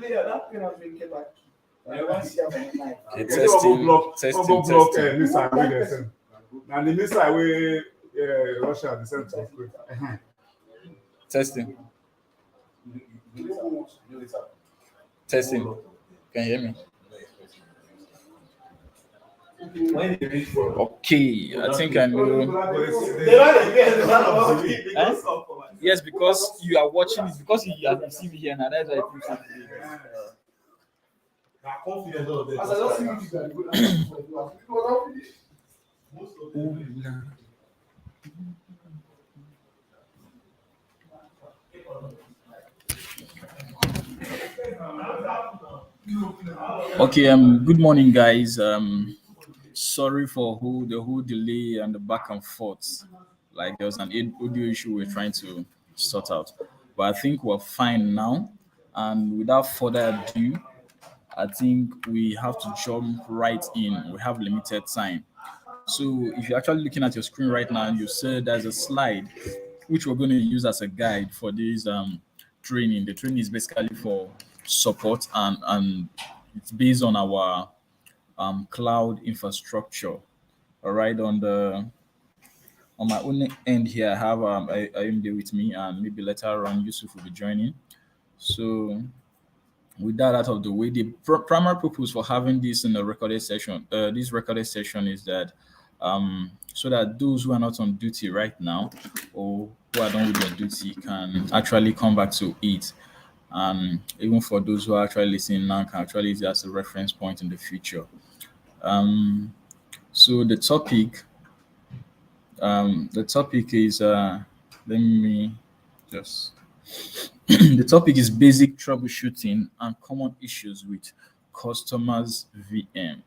Okay, testing. Now the missile way Russia the sent to Ukraine. Testing. Testing. Can you hear me? Okay, I think I know. Yes, because you are watching it, because you have received it here, and that's why I think something. Okay, good morning, guys. Sorry for the whole delay and the back and forth. Like there was an audio issue we're trying to sort out, but I think we're fine now. And without further ado, I think we have to jump right in. We have limited time. So if you're actually looking at your screen right now, you see there's a slide which we're going to use as a guide for this training. The training is basically for support, and it's based on our cloud infrastructure. All right, on my own end here, I have IMD with me, and maybe later on Yusuf will be joining. So with that out of the way, the primary purpose for having this in the recorded session, this recorded session is that so that those who are not on duty right now or who are done with their duty can actually come back to it. And even for those who are actually listening now, can actually use it as a reference point in the future. So the topic is let me just the topic is basic troubleshooting and common issues with customers VM.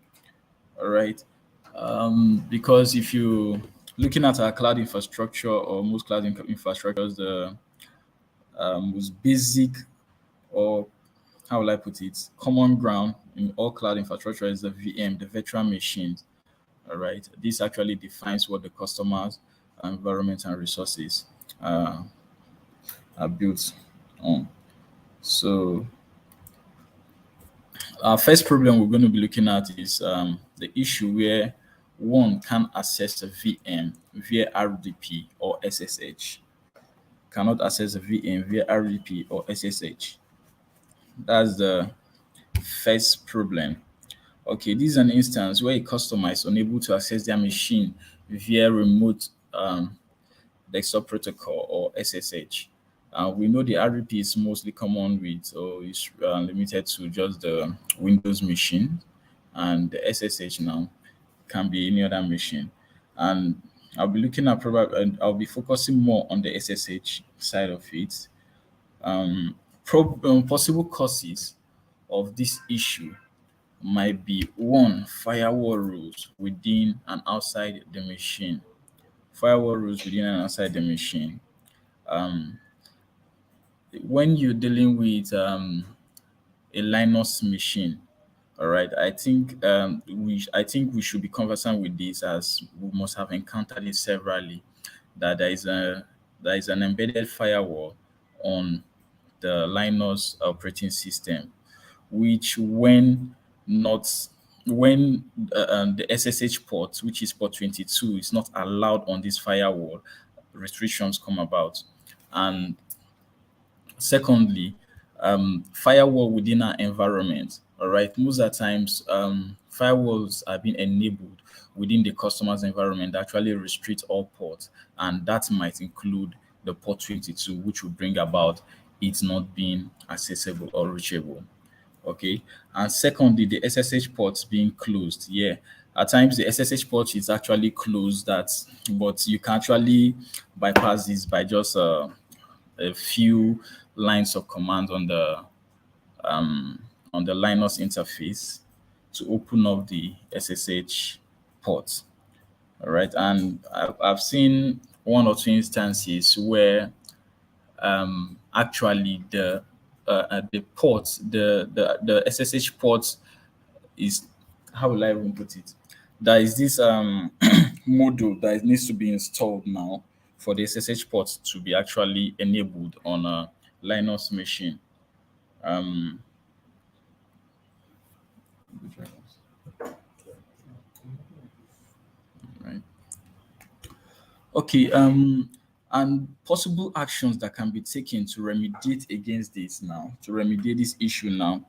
All right. Because if you looking at our cloud infrastructure, or most cloud infrastructures, the most basic, or how will I put it, common ground in all cloud infrastructure is the VM, the virtual machines. All right. This actually defines what the customer's environment and resources are built on. So our first problem we're going to be looking at is the issue where one can access a VM via RDP or SSH. Cannot access a VM via RDP or SSH. That's the first problem. Okay, this is an instance where a customer is unable to access their machine via remote desktop protocol or SSH. We know the RDP is mostly common with, or is limited to just the Windows machine, and the SSH now can be any other machine. And I'll be looking at and I'll be focusing more on the SSH side of it. Possible causes of this issue might be one, firewall rules within and outside the machine. Firewall rules within and outside the machine. When you're dealing with a Linux machine, all right, I think we should be conversant with this, as we must have encountered it severally. That there is an embedded firewall on the Linux operating system, which when the SSH port, which is port 22, is not allowed on this firewall, restrictions come about. And secondly, firewall within our environment. All right, most of the times, firewalls are being enabled within the customer's environment that actually restrict all ports, and that might include the port 22, which will bring about it not being accessible or reachable. Okay, and secondly, the SSH ports being closed. Yeah, at times the SSH port is actually closed, but you can actually bypass this by just a few lines of command on the Linux interface to open up the SSH port. All right, and I've seen one or two instances where actually the port, the SSH port is, how will I even put it? There is this module that needs to be installed now for the SSH port to be actually enabled on a Linux machine. Right. Okay. And possible actions that can be taken to remediate against this now, to remediate this issue now,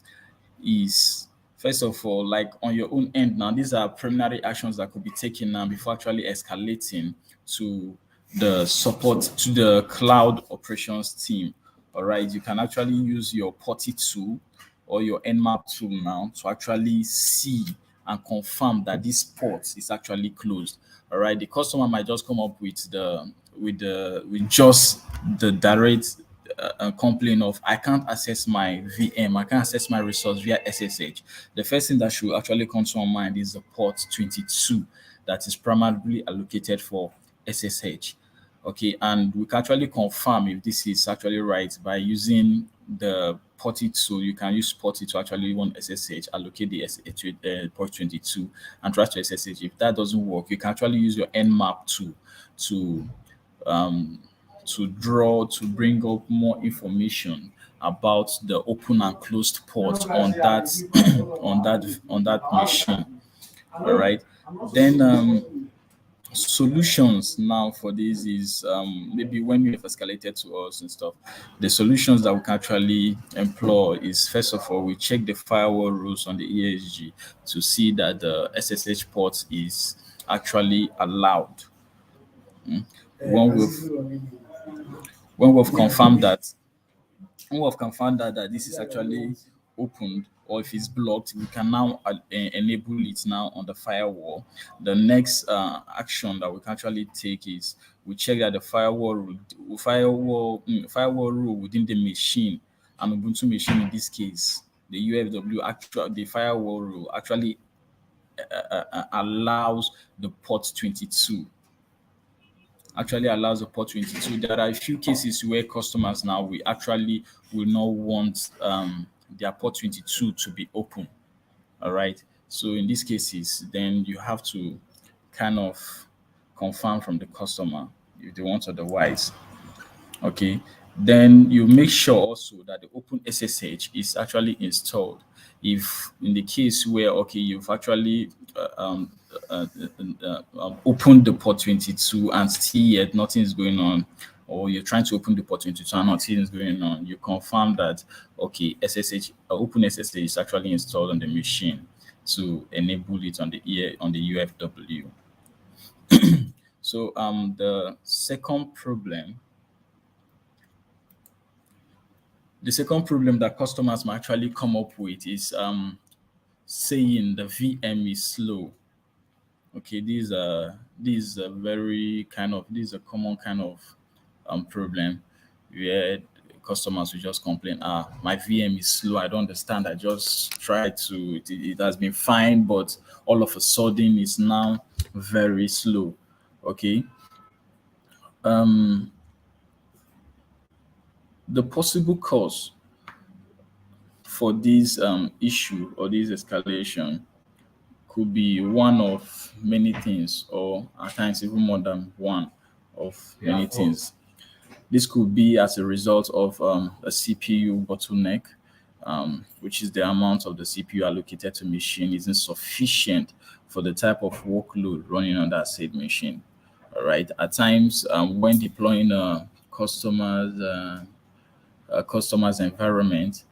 is first of all, like on your own end now, these are preliminary actions that could be taken now before actually escalating to the support to the cloud operations team. All right, you can actually use your Potty tool or your Nmap tool now to actually see and confirm that this port is actually closed. All right, the customer might just come up with with just the direct complaint of I can't access my VM, I can't access my resource via SSH. The first thing that should actually come to our mind is the port 22 that is primarily allocated for SSH. Okay, and we can actually confirm if this is actually right by using the Porty tool. You can use Porty to actually want SSH, allocate the SSH, port 22 and try to SSH. If that doesn't work, you can actually use your Nmap tool to um, to bring up more information about the open and closed port on that on that machine. All right. Then solutions now for this is maybe when you have escalated to us and stuff, the solutions that we can actually employ is first of all we check the firewall rules on the ESG to see that the SSH port is actually allowed. When we've when we've confirmed that when we've confirmed that this is actually opened or if it's blocked, we can now enable it now on the firewall. The next action that we can actually take is we check that the firewall rule within the machine, an Ubuntu machine in this case, the UFW actual the firewall rule actually allows the port 22 actually allows the port 22. There are a few cases where customers now we actually will not want their port 22 to be open. All right. So in these cases, then you have to kind of confirm from the customer if they want otherwise. Okay. Then you make sure also that the open SSH is actually installed. If in the case where okay you've actually opened the port 22 and still yet nothing is going on, or you're trying to open the port 22 and nothing is going on, you confirm that okay SSH open SSH is actually installed on the machine to enable it on the UFW. So the second problem that customers might actually come up with is saying the VM is slow. Okay, these are very kind of this is a common kind of problem where customers will just complain, my VM is slow. I don't understand. I just tried to it has been fine, but all of a sudden it's now very slow. Okay. Um the possible cause for this issue or this escalation could be one of many things, or at times even more than one of many things. This could be as a result of a CPU bottleneck, which is the amount of the CPU allocated to machine isn't sufficient for the type of workload running on that said machine. All right. At times, when deploying customer's environment,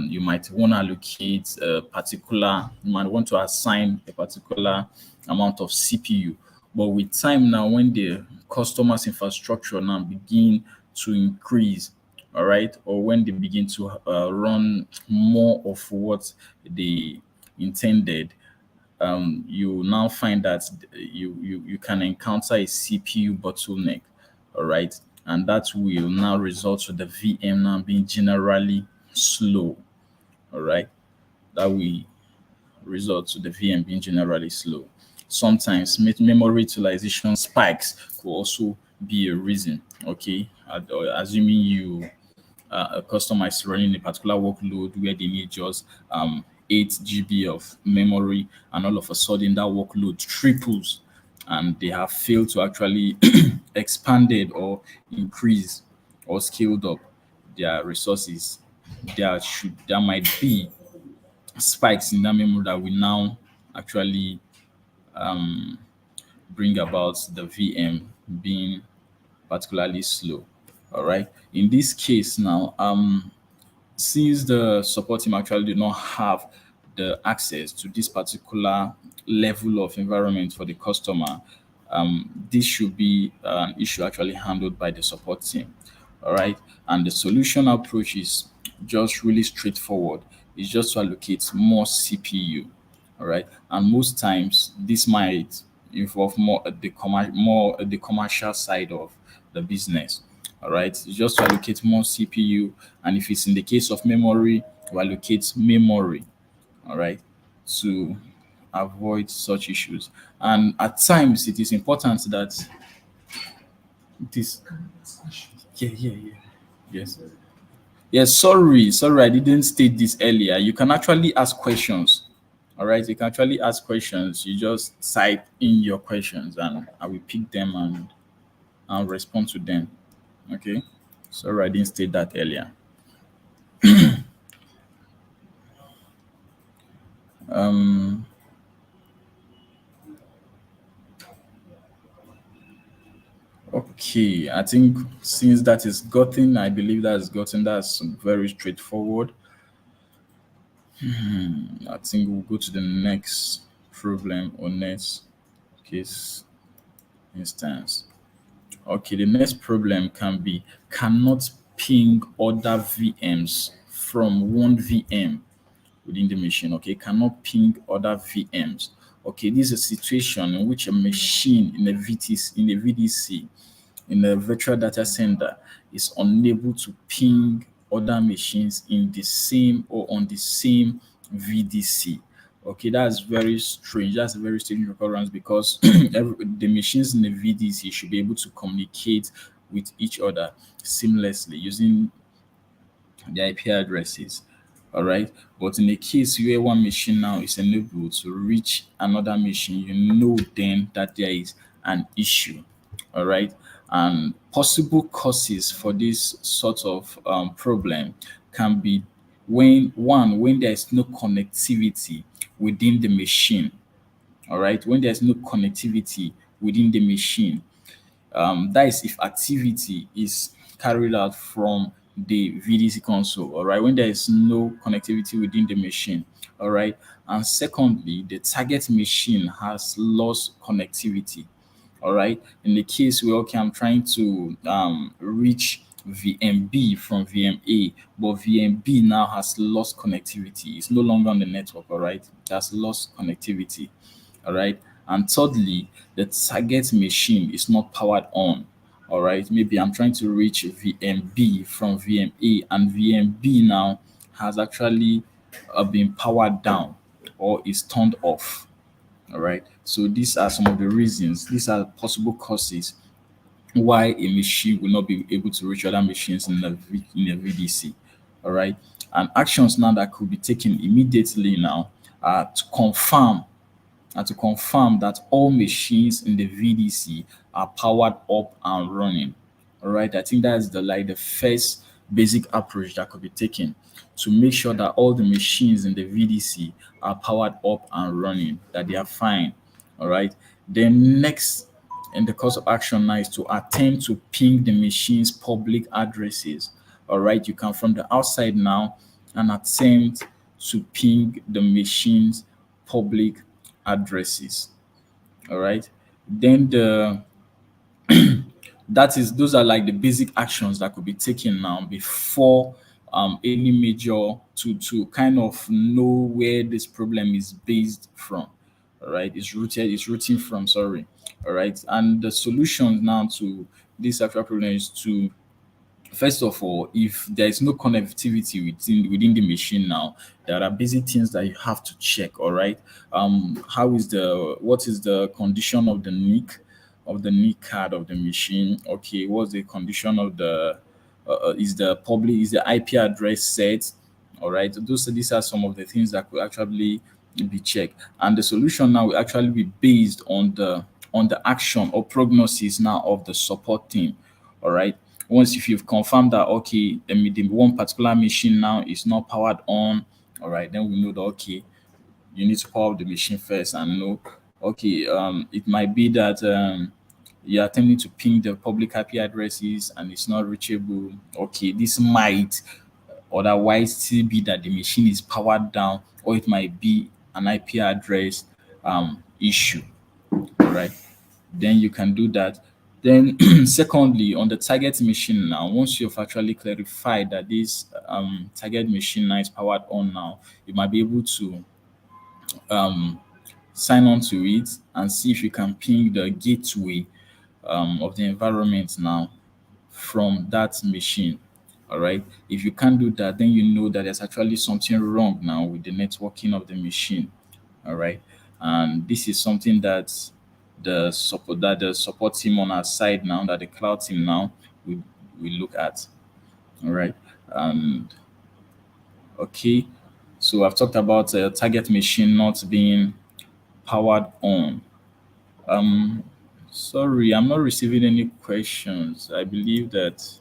you might want to allocate you might want to assign a particular amount of CPU. But with time now, when the customer's infrastructure now begin to increase, all right, or when they begin to run more of what they intended, you now find that you can encounter a CPU bottleneck, all right, and that will now result to the VM now being generally slow, all right. That will result to the VM being generally slow. Sometimes memory utilization spikes could also be a reason. Okay, assuming a customer is running a particular workload where they need just 8 GB of memory, and all of a sudden that workload triples, and they have failed to actually expanded or increase or scaled up their resources. There might be spikes in that memory that will now actually bring about the VM being particularly slow. All right. In this case now, since the support team actually did not have the access to this particular level of environment for the customer, this should be an issue actually handled by the support team. All right. And the solution approach is just really straightforward. It's just to allocate more CPU. All right. And most times this might involve more the commercial side of the business. All right. It's just to allocate more CPU. And if it's in the case of memory, we allocate memory. All right. To avoid such issues. And at times it is important that this yeah. Yes. Yes, sorry, I didn't state this earlier. You can actually ask questions. All right, you can actually ask questions. You just type in your questions and I will pick them and respond to them. Okay. Sorry, I didn't state that earlier. Okay, I think since that is gotten, I believe that's very straightforward. I think we'll go to the next problem or next case instance. Okay, the next problem can be cannot ping other VMs from one VM within the machine. Okay, cannot ping other VMs. Okay, this is a situation in which a machine in a VDC in a virtual data center is unable to ping other machines in the same or on the same VDC. Okay, that's very strange. That's a very strange occurrence because the machines in the VDC should be able to communicate with each other seamlessly using the IP addresses. All right. But in a case where one machine now is unable to reach another machine, you know then that there is an issue. All right. And possible causes for this sort of problem can be when there is no connectivity within the machine. All right. When there's no connectivity within the machine, that is if activity is carried out from the VDC console, all right, when there is no connectivity within the machine, all right. And secondly, the target machine has lost connectivity, all right. In the case where, okay, I'm trying to reach VMB from VMA, but VMB now has lost connectivity. It's no longer on the network, all right. It has lost connectivity, all right. And thirdly, the target machine is not powered on. All right, maybe I'm trying to reach VMB from VMA, and VMB now has actually been powered down or is turned off. All right, so these are some of the reasons, these are possible causes why a machine will not be able to reach other machines in a VDC. All right, and actions now that could be taken immediately now are to confirm that all machines in the VDC are powered up and running. All right, I think that's the first basic approach that could be taken to make sure that all the machines in the VDC are powered up and running, that they are fine. All right. Then next in the course of action now is to attempt to ping the machine's public addresses. All right, you can from the outside now and attempt to ping the machine's public addresses. All right. Then the that is those are like the basic actions that could be taken now before any major to kind of know where this problem is based from. All right, it's rooting from, sorry. All right, and the solution now to this actual problem is to first of all, if there is no connectivity within the machine now, there are basic things that you have to check. All right, what is the condition of the NIC card of the machine? Okay, what's the condition of the is the IP address set? All right, these are some of the things that could actually be checked, and the solution now will actually be based on the action or prognosis now of the support team. All right. Once if you've confirmed that okay, the one particular machine now is not powered on, All right, then we know that okay, you need to power up the machine first and know okay, it might be that you're attempting to ping the public IP addresses and it's not reachable. Okay, this might otherwise still be that the machine is powered down, or it might be an IP address issue. All right, then you can do that. Then, secondly, on the target machine now, once you've actually clarified that this target machine now is powered on now, you might be able to um, sign on to it and see if you can ping the gateway of the environment now from that machine. All right. If you can't do that, then you know that there's actually something wrong now with the networking of the machine. All right. And this is something that the support team on our side now, that the cloud team now we look at. All right. And okay. So I've talked about a target machine not being powered on. Um sorry, I'm not receiving any questions. I believe that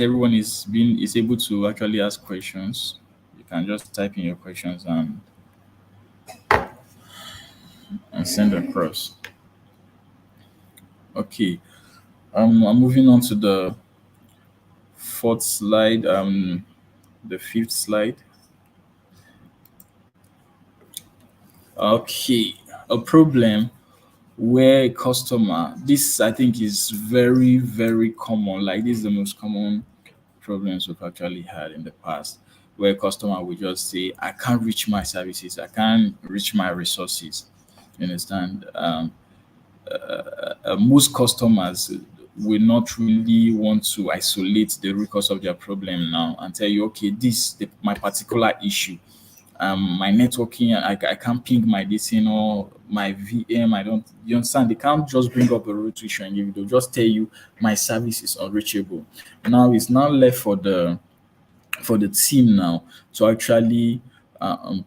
everyone is able to actually ask questions. You can just type in your questions and send across. Okay. I'm moving on to the fourth slide. The fifth slide. Okay. A problem where a customer. This I think is very very common. Like this is the most common problems we've actually had in the past, where a customer will just say, "I can't reach my services. I can't reach my resources." You understand? Most customers will not really want to isolate the root cause of their problem now and tell you, okay, my particular issue. My networking, I can't ping my DC or my VM. I don't, you understand? They can't just bring up a root issue and they'll just tell you my service is unreachable. Now it's now left for the team now to actually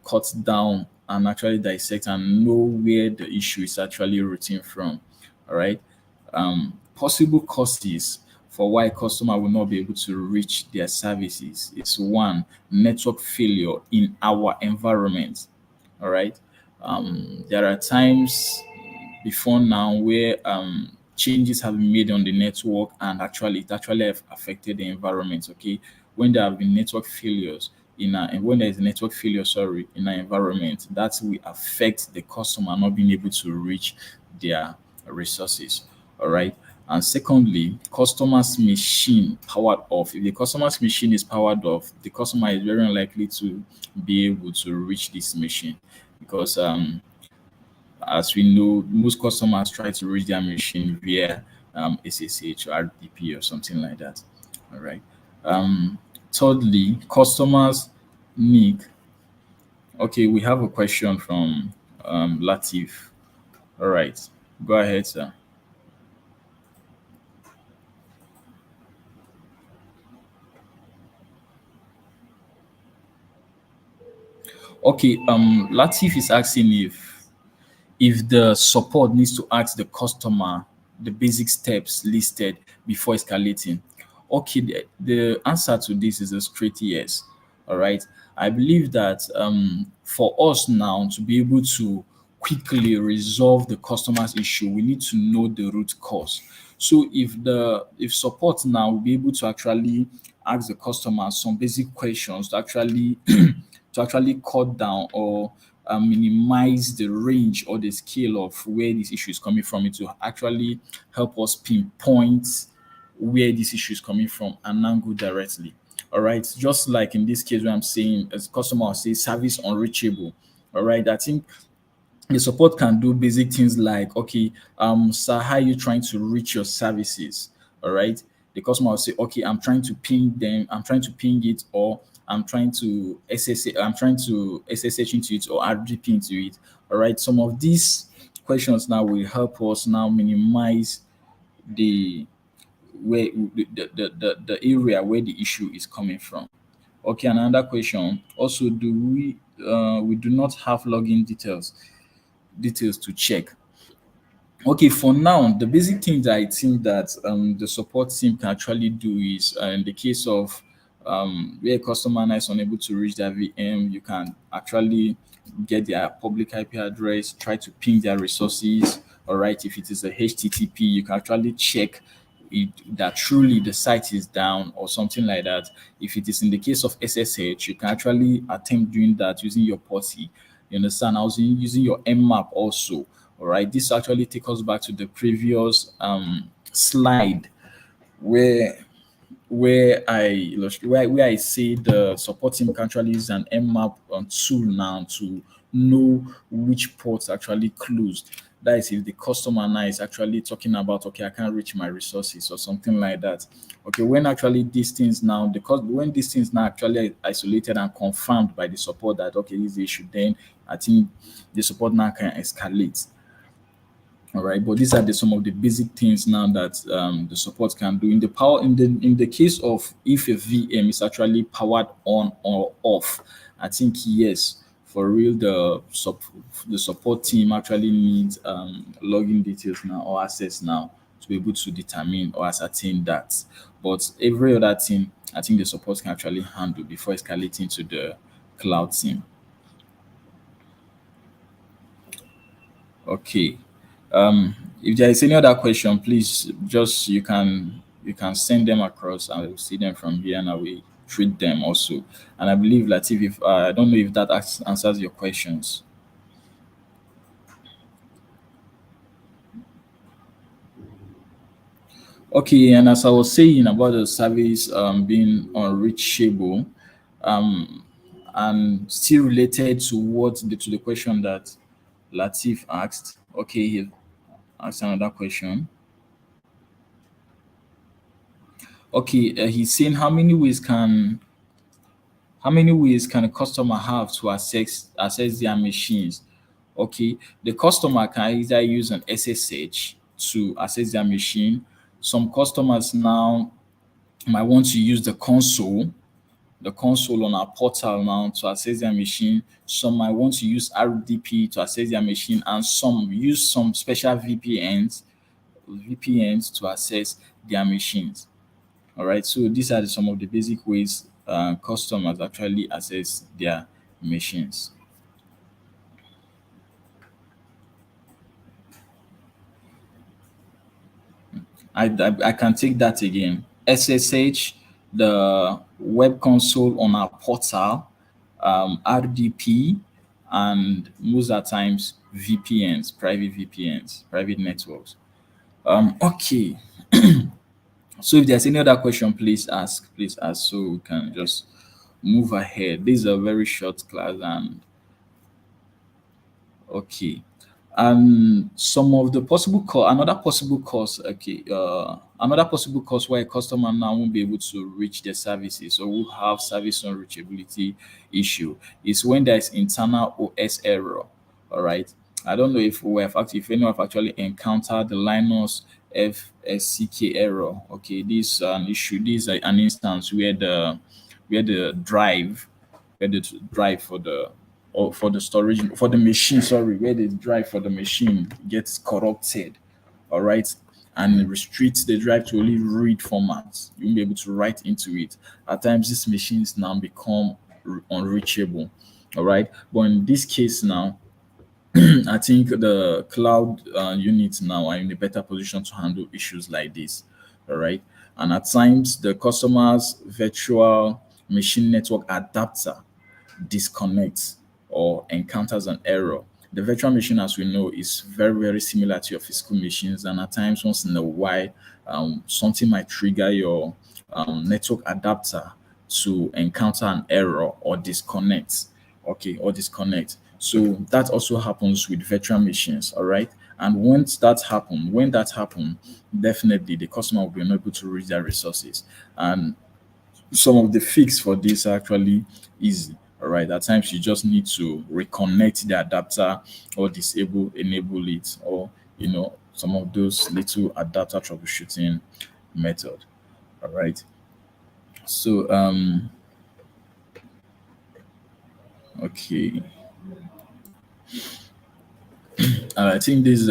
cut down and actually dissect and know where the issue is actually rooting from. All right. Possible causes for why customer will not be able to reach their services is one, network failure in our environment. All right. There are times before now where changes have been made on the network and actually it actually have affected the environment. Okay, when there have been network failures and when there is a network failure, sorry, in an environment, that will affect the customer not being able to reach their resources. All right. And secondly, customer's machine powered off. If the customer's machine is powered off, the customer is very unlikely to be able to reach this machine because as we know, most customers try to reach their machine via SSH or RDP or something like that. All right. Thirdly, customers need. Okay, we have a question from Latif. All right, go ahead, sir. Okay, Latif is asking if the support needs to ask the customer the basic steps listed before escalating. Okay, the answer to this is a straight yes. All right. I believe that for us now to be able to quickly resolve the customer's issue, we need to know the root cause. So if support now will be able to actually ask the customer some basic questions to actually to actually cut down or minimize the range or the scale of where this issue is coming from. It will actually help us pinpoint where this issue is coming from and now go directly. All right. Just like in this case where I'm saying as customer will say service unreachable. All right. I think the support can do basic things like, okay, sir, how are you trying to reach your services? All right. The customer will say, okay, I'm trying to ping them, I'm trying to ping it, or I'm trying to SSH into it or RDP into it. All right. Some of these questions now will help us now minimize the where the area where the issue is coming from. Okay, another question. Also, do we do not have login details to check. Okay, for now, the basic thing that I think that the support team can actually do is in the case of where a customer now is unable to reach their VM, you can actually get their public IP address, try to ping their resources. All right, if it is a HTTP, you can actually check that truly the site is down or something like that. If it is in the case of SSH, you can actually attempt doing that using your POSI. You understand? I was using your mmap also. All right. This actually takes us back to the previous slide where where I say the support team can actually use an mmap tool now to know which ports actually closed. That is if the customer now is actually talking about, okay, I can't reach my resources or something like that. Okay, when actually these things now, because when these things now actually isolated and confirmed by the support that okay, this is the issue, then I think the support now can escalate. All right, but these are some of the basic things now that the support can do. In the case of if a VM is actually powered on or off, I think yes, for real, the support team actually needs login details now or access now to be able to determine or ascertain that. But every other thing, I think the support can actually handle before escalating to the cloud team. Okay. If there is any other question, please just you can send them across and we'll see them from here and I will treat them also. And I believe Latif, if I don't know if that answers your questions. Okay, and as I was saying about the service being unreachable, um, and still related to the question that Latif asked. Okay, he asked another question. Okay, he's saying how many ways can a customer have to access their machines? Okay, the customer can either use an SSH to access their machine. Some customers now might want to use the console on our portal now to access their machine. Some might want to use RDP to access their machine, and some use some special VPNs to access their machines. All right. So these are some of the basic ways customers actually access their machines. I can take that again. SSH, the web console on our portal, RDP, and most of the times VPNs, private networks. Okay. So if there's any other question, please ask. Please ask so we can just move ahead. This is a very short class and okay. Some of the possible another possible cause why a customer now won't be able to reach their services or will have service unreachability issue is when there's internal OS error. All right. I don't know if anyone have actually encountered the Linux FSCK error. Okay, this is an issue. This is an instance where the drive for the or for the storage for the machine, sorry, where the drive for the machine gets corrupted, all right, and it restricts the drive to only read formats. You won't be able to write into it. At times these machines now become unreachable. All right, but in this case now, I think the cloud units now are in a better position to handle issues like this. All right. And at times, the customer's virtual machine network adapter disconnects or encounters an error. The virtual machine, as we know, is very, very similar to your physical machines. And at times, once in a while, something might trigger your network adapter to encounter an error or disconnect. Okay, or disconnect. So that also happens with virtual machines. All right. And when that happen, definitely the customer will be unable to reach their resources. And some of the fix for this are actually easy. All right. At times you just need to reconnect the adapter or enable it, or some of those little adapter troubleshooting method. All right. So okay. I think this is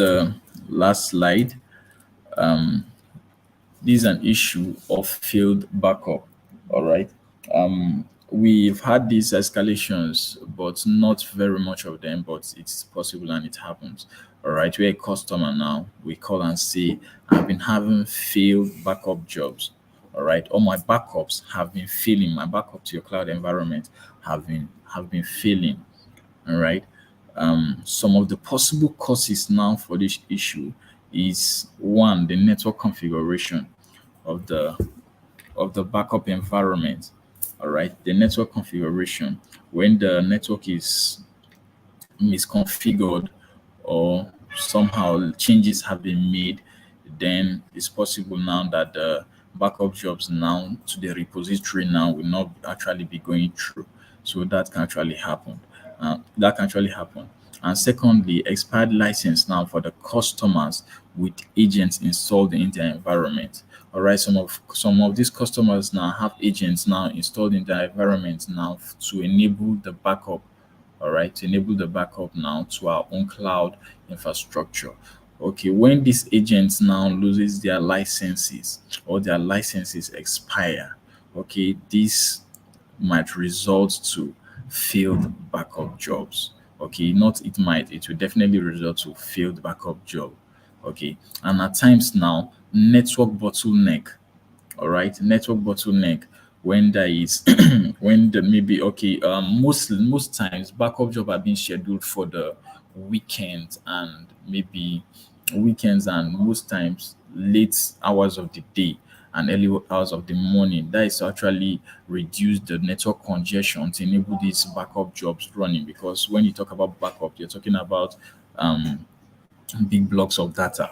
last slide. This is an issue of failed backup. All right. We've had these escalations, but not very much of them, but it's possible and it happens. All right. We're a customer now. We call and say, I've been having failed backup jobs. All right. All my backups have been failing. My backup to your cloud environment have been failing. All right. Some of the possible causes now for this issue is one, the network configuration of the backup environment. All right, the network configuration. When the network is misconfigured or somehow changes have been made, then it's possible now that the backup jobs now to the repository now will not actually be going through. So that can actually happen. And secondly, expired license now for the customers with agents installed in their environment. All right, some of these customers now have agents now installed in their environment now to enable the backup. All right, to enable the backup now to our own cloud infrastructure. Okay, when these agents now loses their licenses or their licenses expire, okay, this might result to failed backup jobs. Okay, not it might, it will definitely result to failed backup job. Okay, and at times now, network bottleneck. All right, network bottleneck when there is when the maybe okay most times backup job are being scheduled for the weekend and maybe weekends and most times late hours of the day and early hours of the morning. That is to actually reduce the network congestion to enable these backup jobs running, because when you talk about backup you're talking about um big blocks of data.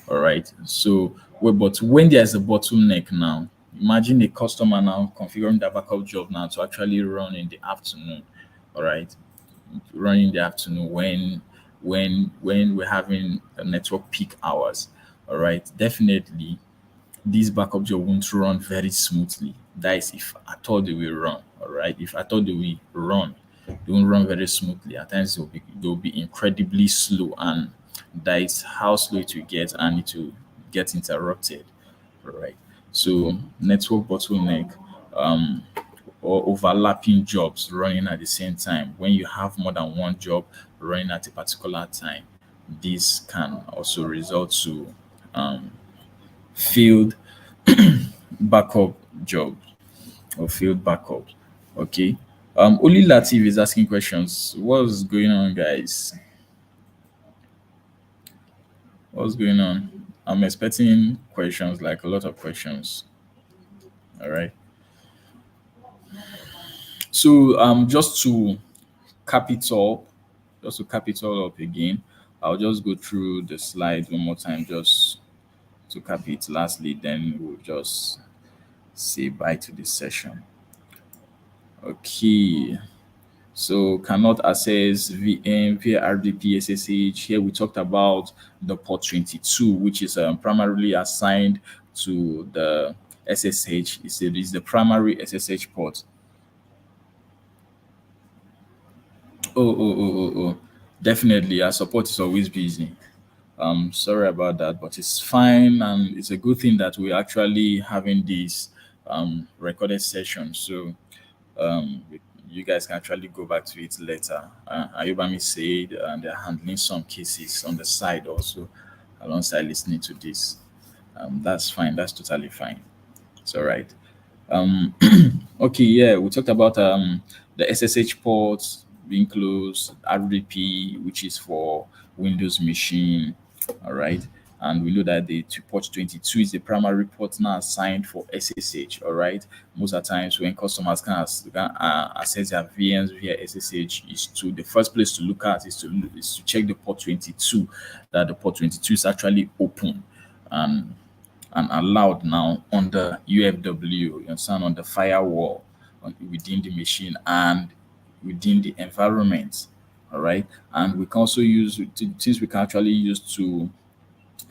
All right. So, well, but when there's a bottleneck now, imagine a customer now configuring the backup job now to actually run in the afternoon. All right, run in the afternoon when we're having a network peak hours. All right, definitely this backup job won't run very smoothly. That is if at all they will run. All right. If at all they will run, they won't run very smoothly. At times they'll be incredibly slow, and that is how slow it will get and it will get interrupted. All right. So network bottleneck, um or overlapping jobs running at the same time. When you have more than one job running at a particular time, this can also result to failed backup jobs or failed backups. Okay. Only Latif is asking questions. What's going on, guys? What's going on? I'm expecting questions, like a lot of questions. All right. So just to cap it all up again, I'll just go through the slides one more time just to cap it. Lastly, then we'll just say bye to this session. Okay. So cannot access VM via RDP SSH. Here we talked about the port 22, which is primarily assigned to the SSH. It's the primary SSH port. Oh. Definitely, our support is always busy. Sorry about that, but it's fine, and it's a good thing that we're actually having this recorded session. So um, you guys can actually go back to it later. Ayubami said they're handling some cases on the side also alongside listening to this. That's fine. That's totally fine. It's all right. Um, okay, yeah, we talked about the SSH ports being closed, RDP, which is for Windows machine, all right. And we know that the port 22 is the primary port now assigned for SSH, all right. Most of the times when customers can access their VMs via SSH, is to the first place to look at is to check the port 22, that the port 22 is actually open. Um, and allowed now on the UFW, you understand, on the firewall within the machine and within the environment. All right. And we can also use things we can actually use to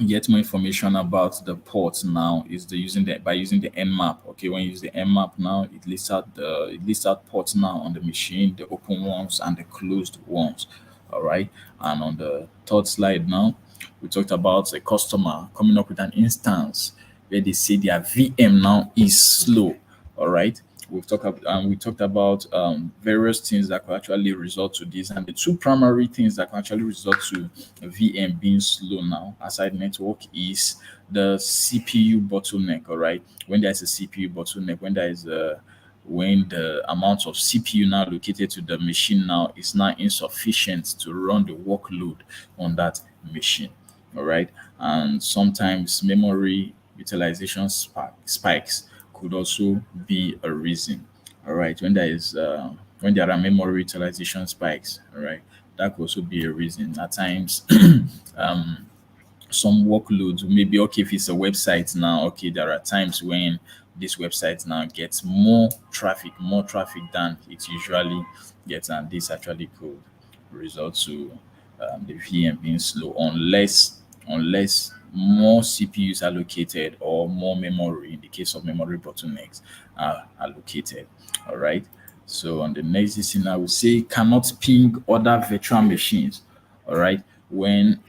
get more information about the port now is the using the by using the nmap. Okay, when you use the nmap now, it lists out ports now on the machine, the open ones and the closed ones. All right. And on the third slide now, We talked about a customer coming up with an instance where they say their VM now is slow. All right. We talked about various things that could actually result to this, and the two primary things that can actually result to VM being slow now, aside network, is the CPU bottleneck. All right, when there is a CPU bottleneck, when the amount of CPU now allocated to the machine now is now insufficient to run the workload on that machine. All right, and sometimes memory utilization spikes could also be a reason. All right, when there are memory utilization spikes, all right, that could also be a reason. At times, some workloads maybe, okay, if it's a website now, okay, there are times when this website now gets more traffic than it usually gets, and this actually could result to the VM being slow, unless more CPUs allocated or more memory, in the case of memory bottlenecks, are allocated. All right. So on the next thing, I would say cannot ping other virtual machines. All right. When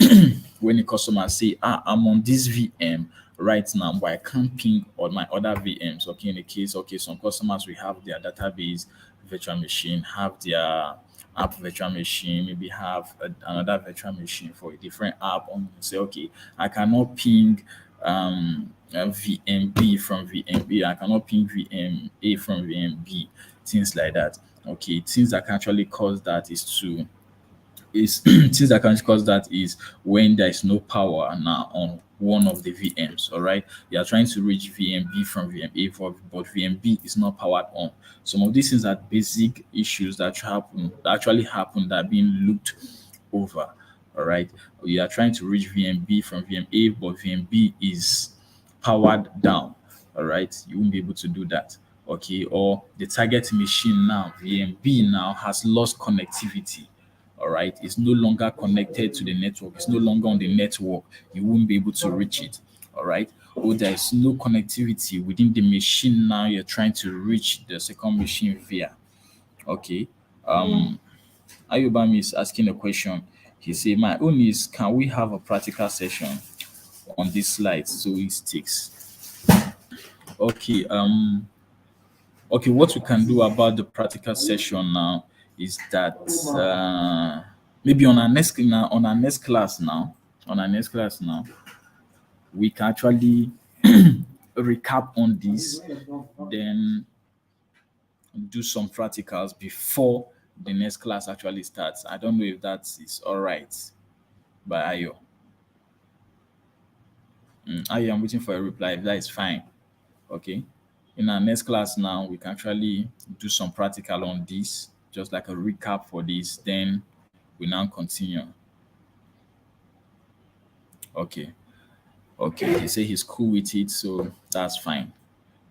when a customer say, I'm on this VM right now, but I can't ping on my other VMs. Okay, in the case, okay, some customers will have their database virtual machine, have their app virtual machine, maybe have another virtual machine for a different app. On say, okay, I cannot ping VMB from VMB, I cannot ping VMA from VMB, things like that. Okay, things that can actually cause that is things that can cause that is when there is no power now on one of the VMs. All right, you are trying to reach VMB from VMA, but VMB is not powered on. Some of these things are basic issues that actually happen that are being looked over. All right, you are trying to reach VMB from VMA, but VMB is powered down. All right, you won't be able to do that. Okay, or the target machine now, VMB now has lost connectivity. All right, it's no longer connected to the network, it's no longer on the network, you won't be able to reach it. All right, or there is no connectivity within the machine now you're trying to reach the second machine via. Okay, Ayobami is asking a question. He say, my own is, can we have a practical session on this slide so it sticks? Okay, okay, what we can do about the practical session now is that maybe on our next class now, we can actually recap on this, then do some practicals before the next class actually starts. I don't know if that is all right by Ayo. Ayo, I'm waiting for a reply. If that is fine. Okay. In our next class now, we can actually do some practical on this, just like a recap for this. Then we now continue. Okay. Okay. He say he's cool with it, so that's fine.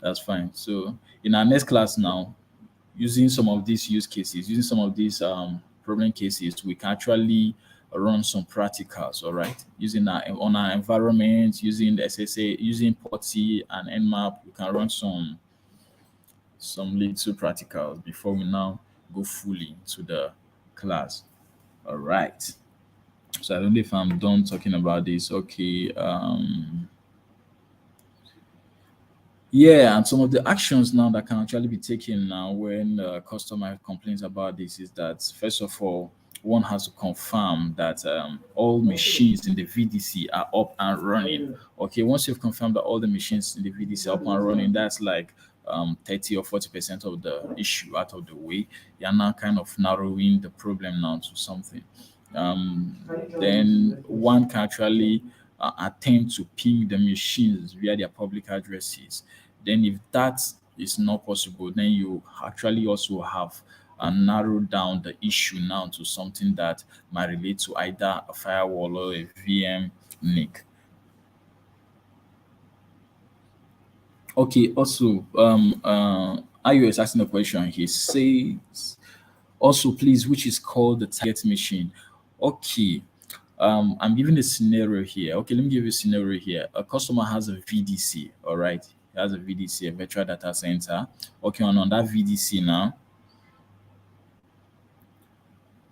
That's fine. So in our next class now, using some of these use cases, using some of these problem cases, we can actually run some practicals. All right. Using our on our environment, using the SSA, using POTI and Nmap, we can run some little practicals before we now go fully into the class. All right. So I don't know if I'm done talking about this. Okay. Yeah, and some of the actions now that can actually be taken now when a customer complains about this is that, first of all, one has to confirm that all machines in the VDC are up and running. Okay, once you've confirmed that all the machines in the VDC are up and running, that's like 30 or 40% of the issue out of the way. You're now kind of narrowing the problem now to something. Um, then one can actually attempt to ping the machines via their public addresses. Then, if that is not possible, then you actually also have narrowed down the issue now to something that might relate to either a firewall or a VM NIC. Okay, also, Ayo is asking a question. He says, also, please, which is called the target machine. Okay, I'm giving a scenario here. Okay, let me give you a scenario here. A customer has a VDC, all right? He has a VDC, a virtual data center. Okay, and on that VDC now,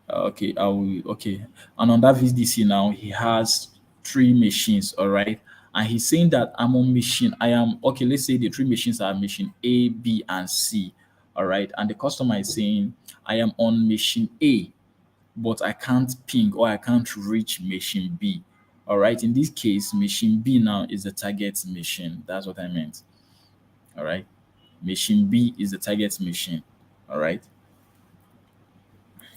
okay, and on that VDC now, he has three machines, all right? And he's saying that I'm on machine, I am okay, let's say the three machines are machine A, B, and C, all right? And the customer is saying, I am on machine A, but I can't ping or I can't reach machine B. All right. In this case, machine B now is the target machine. That's what I meant. All right. Machine B is the target machine. All right.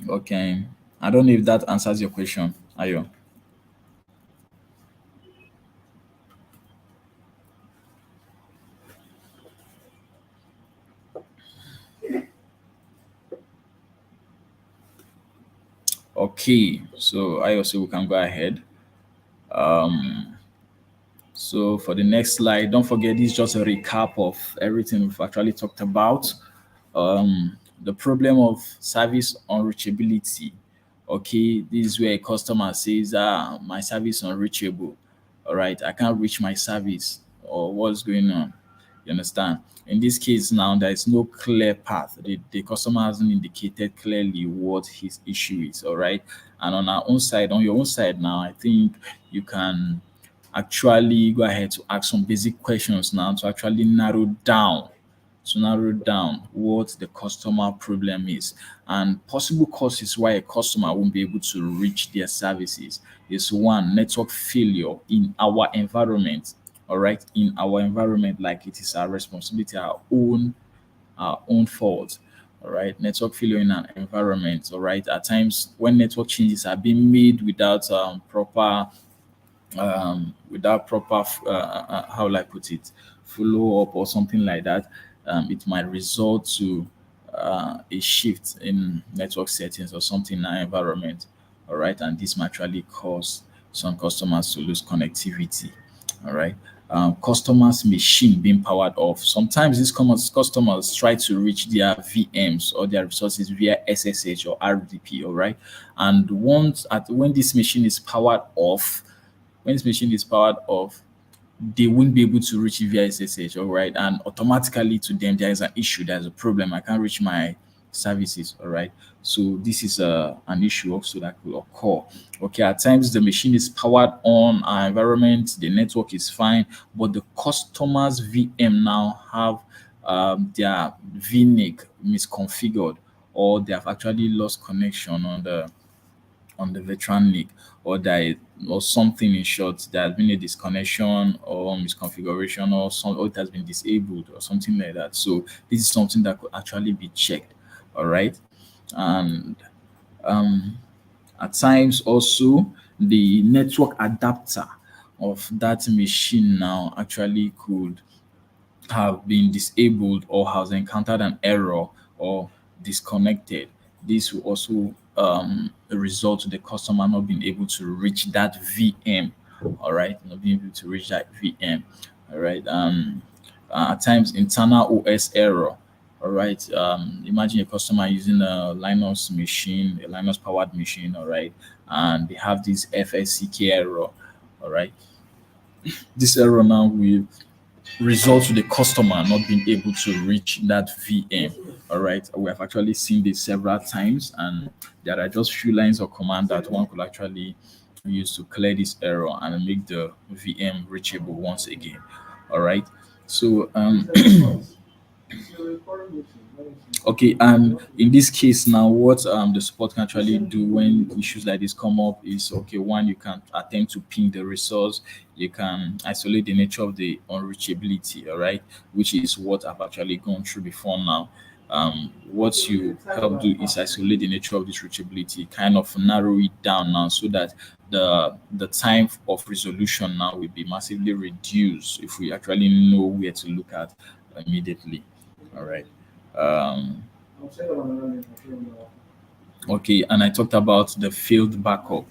Okay. I don't know if that answers your question. Ayo. Okay. So I also we can go ahead. Um, so for the next slide, don't forget this is just a recap of everything we've actually talked about. The problem of service unreachability. Okay, this is where a customer says, my service unreachable. All right, I can't reach my service, or what's going on. You understand? In this case now, there is no clear path. The customer hasn't indicated clearly what his issue is. All right. And on our own side, on your own side now, I think you can actually go ahead to ask some basic questions now to actually narrow down what the customer problem is and possible causes why a customer won't be able to reach their services. Is one, network failure in our environment. All right, in our environment, like it is our responsibility, our own fault. All right, network failure in an environment. All right, at times when network changes are being made without proper how will I put it, follow up or something like that, it might result to a shift in network settings or something in our environment. All right, and this might actually cause some customers to lose connectivity. All right. Customers' machine being powered off. Sometimes these customers try to reach their VMs or their resources via SSH or RDP. All right, and when this machine is powered off, when this machine is powered off, they won't be able to reach it via SSH, all right? And automatically to them, there is an issue, there's a problem. I can't reach my services, all right? So this is an issue also that could occur. Okay, at times the machine is powered on, our environment, the network is fine, but the customer's VM now have their VNIC misconfigured, or they have actually lost connection on the veteran league, or or something in short, there has been a disconnection or misconfiguration, or it has been disabled or something like that. So this is something that could actually be checked. All right. And um at times also the network adapter of that machine now actually could have been disabled or has encountered an error or disconnected. This will also result to the customer not being able to reach that VM. All right, not being able to reach that VM. All right. At times internal OS error. All right. Imagine a customer using a Linux machine, a Linux powered machine. All right, and they have this FSCK error. All right, this error now will result to the customer not being able to reach that VM. All right, we have actually seen this several times, and there are just few lines of command that one could actually use to clear this error and make the VM reachable once again. All right, so okay, and in this case now, what the support can actually do when issues like this come up is, okay, one, you can attempt to ping the resource, you can isolate the nature of the unreachability, all right, which is what I've actually gone through before now. What you help do is isolate the nature of this reachability, kind of narrow it down now so that the time of resolution now will be massively reduced if we actually know where to look at immediately. All right. Um, okay, and I talked about the failed backup.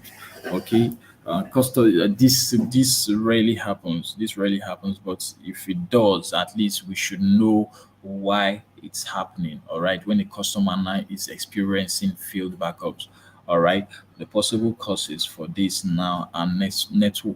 Okay, this rarely happens. This rarely happens, but if it does, at least we should know why it's happening. All right, when a customer now is experiencing failed backups. All right, the possible causes for this now are network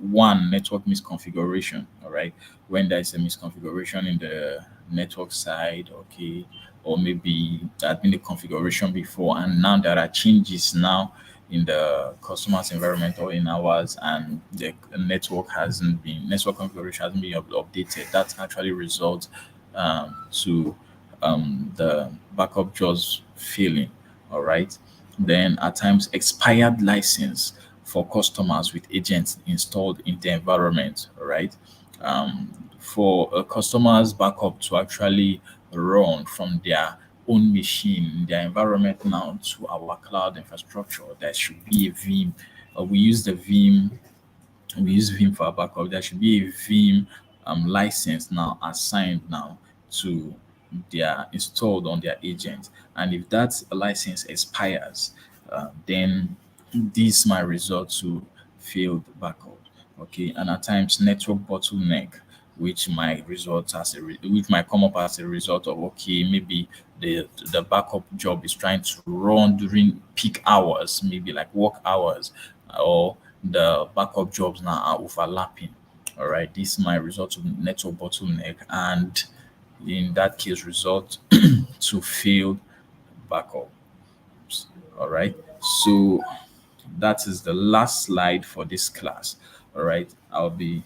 misconfiguration. All right, when there is a misconfiguration in the network side, okay, or maybe there had been a configuration before and now there are changes now in the customer's environment or in ours, and the network configuration hasn't been updated, that actually results to the backup just failing. All right. Then at times expired license for customers with agents installed in the environment. All right. For a customer's backup to actually run from their own machine, their environment now to our cloud infrastructure, there should be a Vim. We use Vim for our backup. There should be a Vim license now assigned now to their installed on their agent. And if that license expires, then this might result to failed backup. Okay, and at times network bottleneck, which might come up as a result of, okay, maybe the backup job is trying to run during peak hours, maybe like work hours, or the backup jobs now are overlapping. All right, this might result to network bottleneck, and in that case, result to failed backup. All right, so that is the last slide for this class. All right, I'll be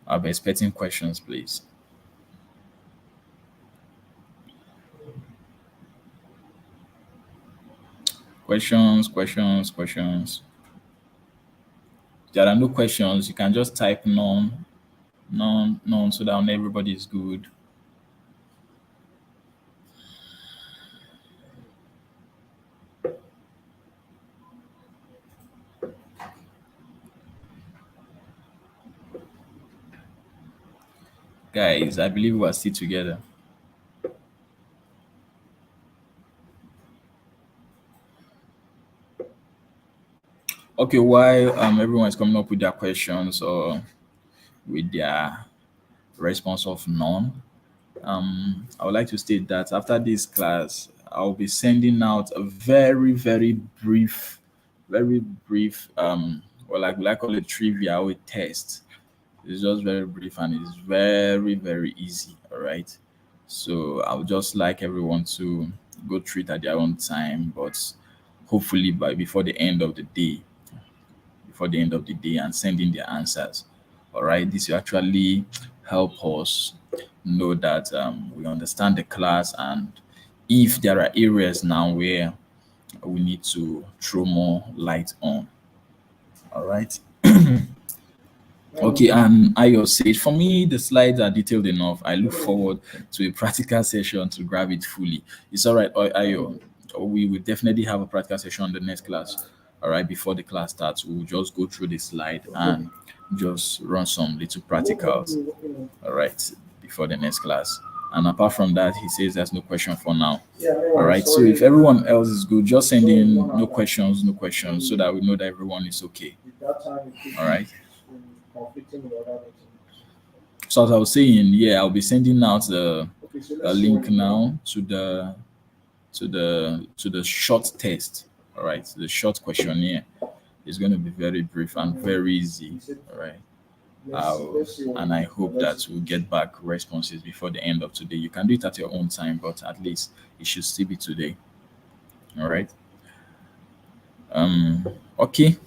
expecting questions, please. Questions, questions, questions. There are no questions. You can just type none, none, none, so that everybody is good. Guys, I believe we are still together. Okay, while everyone is coming up with their questions or with their response of none, I would like to state that after this class, I'll be sending out a very brief, or like we like call it trivia or a test. It's just very brief and it's very easy. All right. So I would just like everyone to go through it at their own time, but hopefully by before the end of the day, and send in their answers. All right. This will actually help us know that we understand the class, and if there are areas now where we need to throw more light on. All right. Okay, and Ayo said, for me, the slides are detailed enough. I look forward to a practical session to grab it fully. It's all right, Ayo. We will definitely have a practical session on the next class. All right, before the class starts, we'll just go through the slide and just run some little practicals. All right, before the next class. And apart from that, he says there's no question for now. All right, so if everyone else is good, just send in no questions, so that we know that everyone is okay. All right. So as I was saying, yeah, I'll be sending out a link now to the short test. All right, the short questionnaire is going to be very brief and very easy. All right. I'll, and I hope that we'll get back responses before the end of today. You can do it at your own time, but at least it should still be today. All right. Okay.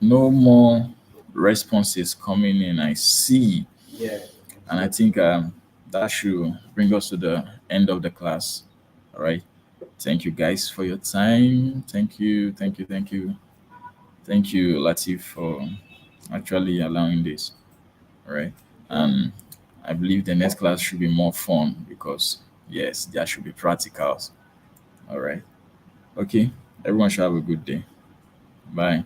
No more responses coming in, I see. And I think that should bring us to the end of the class. All right. Thank you guys for your time. Thank you, thank you, thank you. Thank you, Latif, for actually allowing this. All right. Um, I believe the next class should be more fun because yes, there should be practicals. All right. Okay. Everyone should have a good day. Bye.